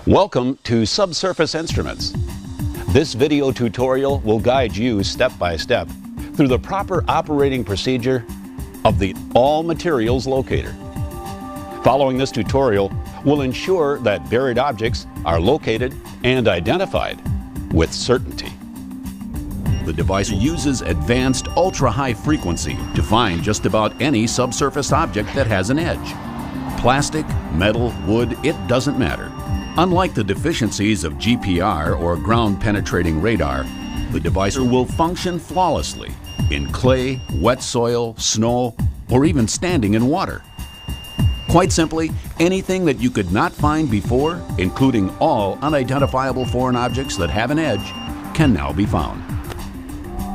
Welcome to Subsurface Instruments. This video tutorial will guide you step by step through the proper operating procedure of the All Materials Locator. Following this tutorial will ensure that buried objects are located and identified with certainty. The device uses advanced ultra-high frequency to find just about any subsurface object that has an edge. Plastic, metal, wood, it doesn't matter. Unlike the deficiencies of GPR or ground-penetrating radar, the device will function flawlessly in clay, wet soil, snow, or even standing in water. Quite simply, anything that you could not find before, including all unidentifiable foreign objects that have an edge, can now be found.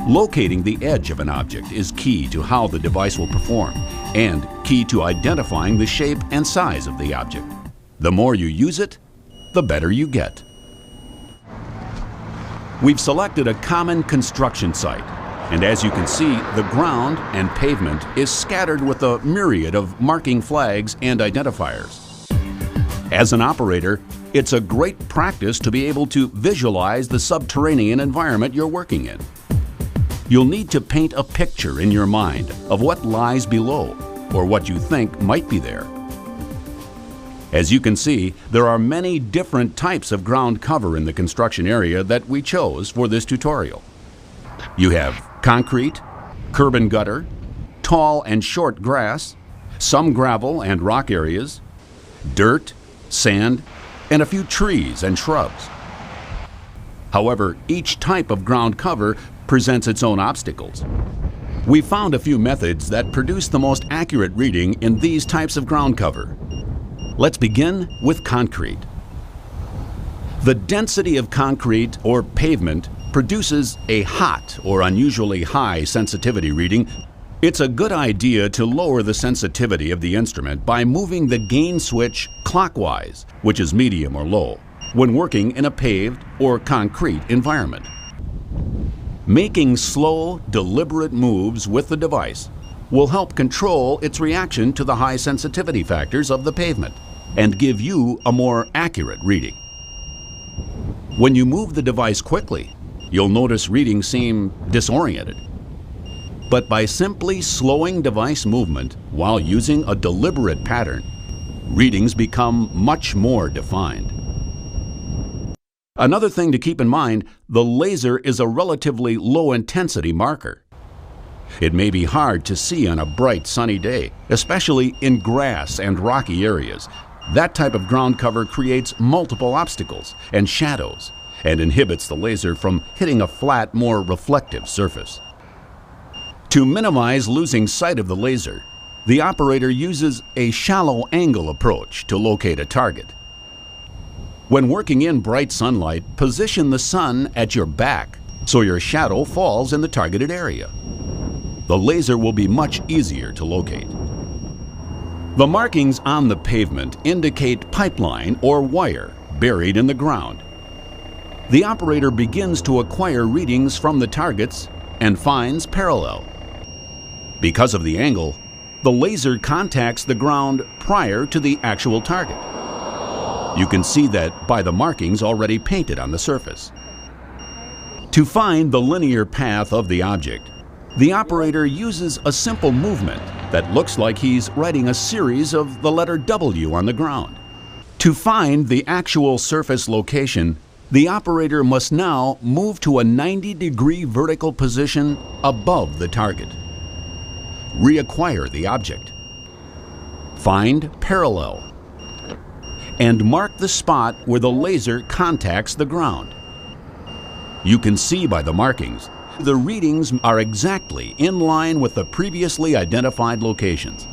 Locating the edge of an object is key to how the device will perform and key to identifying the shape and size of the object. The more you use it, the better you get. We've selected a common construction site, and as you can see, the ground and pavement is scattered with a myriad of marking flags and identifiers. As an operator, it's a great practice to be able to visualize the subterranean environment you're working in. You'll need to paint a picture in your mind of what lies below or what you think might be there. As you can see, there are many different types of ground cover in the construction area that we chose for this tutorial. You have concrete, curb and gutter, tall and short grass, some gravel and rock areas, dirt, sand, and a few trees and shrubs. However, each type of ground cover presents its own obstacles. We found a few methods that produce the most accurate reading in these types of ground cover. Let's begin with concrete. The density of concrete or pavement produces a hot or unusually high sensitivity reading. It's a good idea to lower the sensitivity of the instrument by moving the gain switch clockwise, which is medium or low, when working in a paved or concrete environment. Making slow, deliberate moves with the device will help control its reaction to the high sensitivity factors of the pavement and give you a more accurate reading. When you move the device quickly, you'll notice readings seem disoriented. But by simply slowing device movement while using a deliberate pattern, readings become much more defined. Another thing to keep in mind, the laser is a relatively low-intensity marker. It may be hard to see on a bright sunny day, especially in grass and rocky areas. That type of ground cover creates multiple obstacles and shadows and inhibits the laser from hitting a flat, more reflective surface. To minimize losing sight of the laser, the operator uses a shallow angle approach to locate a target. When working in bright sunlight, position the sun at your back so your shadow falls in the targeted area. The laser will be much easier to locate. The markings on the pavement indicate pipeline or wire buried in the ground. The operator begins to acquire readings from the targets and finds parallel. Because of the angle, the laser contacts the ground prior to the actual target. You can see that by the markings already painted on the surface. To find the linear path of the object, the operator uses a simple movement that looks like he's writing a series of the letter W on the ground. To find the actual surface location, the operator must now move to a 90-degree vertical position above the target. Reacquire the object. Find parallel. And mark the spot where the laser contacts the ground. You can see by the markings the readings are exactly in line with the previously identified locations.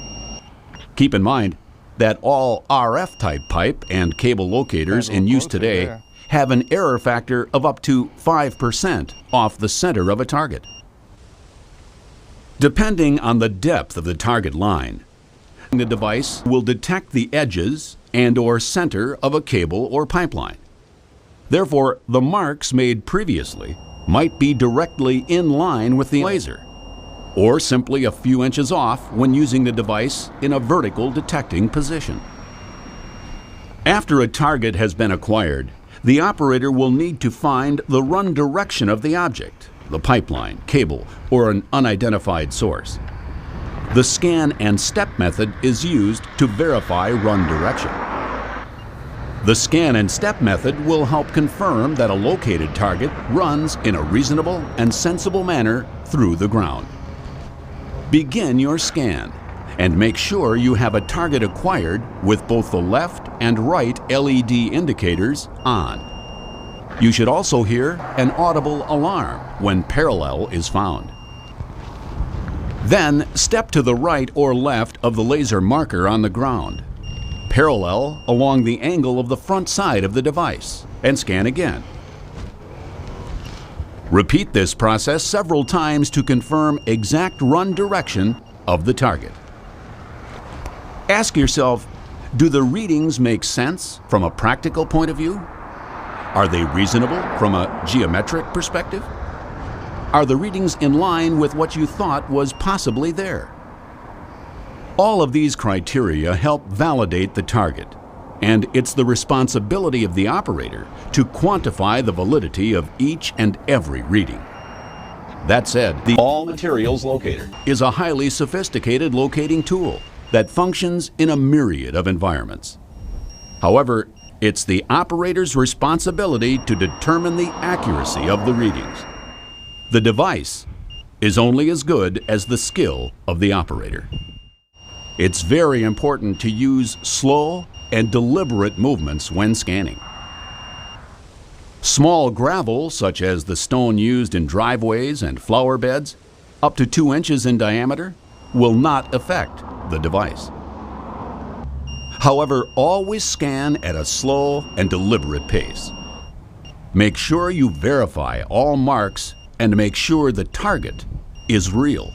Keep in mind that all RF-type pipe and cable locators in use today have an error factor of up to 5% off the center of a target. Depending on the depth of the target line, the device will detect the edges and/or center of a cable or pipeline. Therefore, the marks made previously might be directly in line with the laser, or simply a few inches off when using the device in a vertical detecting position. After a target has been acquired, the operator will need to find the run direction of the object, the pipeline, cable, or an unidentified source. The scan and step method is used to verify run direction. The scan and step method will help confirm that a located target runs in a reasonable and sensible manner through the ground. Begin your scan and make sure you have a target acquired with both the left and right LED indicators on. You should also hear an audible alarm when parallel is found. Then step to the right or left of the laser marker on the ground. Parallel along the angle of the front side of the device and scan again. Repeat this process several times to confirm exact run direction of the target. Ask yourself, do the readings make sense from a practical point of view? Are they reasonable from a geometric perspective? Are the readings in line with what you thought was possibly there? All of these criteria help validate the target, and it's the responsibility of the operator to quantify the validity of each and every reading. That said, the All Materials Locator is a highly sophisticated locating tool that functions in a myriad of environments. However, it's the operator's responsibility to determine the accuracy of the readings. The device is only as good as the skill of the operator. It's very important to use slow and deliberate movements when scanning. Small gravel, such as the stone used in driveways and flower beds, up to 2 inches in diameter, will not affect the device. However, always scan at a slow and deliberate pace. Make sure you verify all marks and make sure the target is real.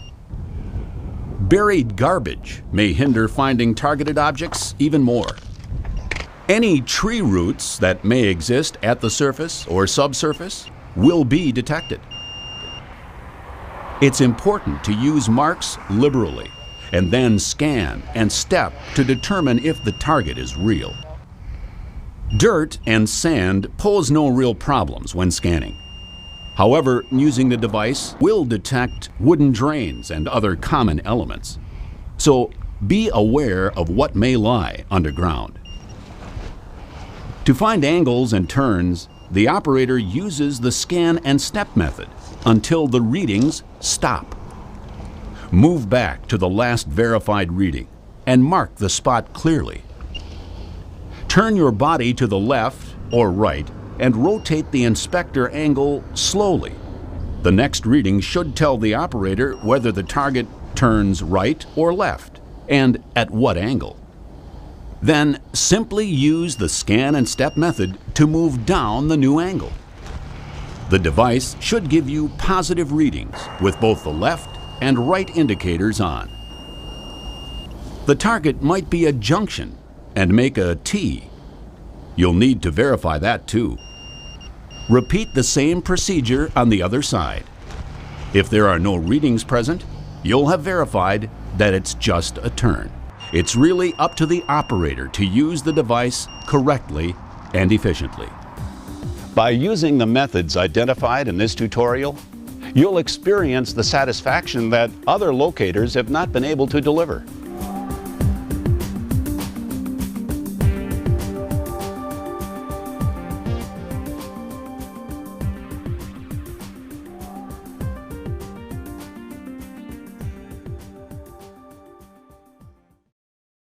Buried garbage may hinder finding targeted objects even more. Any tree roots that may exist at the surface or subsurface will be detected. It's important to use marks liberally and then scan and step to determine if the target is real. Dirt and sand pose no real problems when scanning. However, using the device will detect wooden drains and other common elements. So be aware of what may lie underground. To find angles and turns, the operator uses the scan and step method until the readings stop. Move back to the last verified reading and mark the spot clearly. Turn your body to the left or right and rotate the inspector angle slowly. The next reading should tell the operator whether the target turns right or left and at what angle. Then simply use the scan and step method to move down the new angle. The device should give you positive readings with both the left and right indicators on. The target might be a junction and make a T. You'll need to verify that too. Repeat the same procedure on the other side. If there are no readings present, you'll have verified that it's just a turn. It's really up to the operator to use the device correctly and efficiently. By using the methods identified in this tutorial, you'll experience the satisfaction that other locators have not been able to deliver.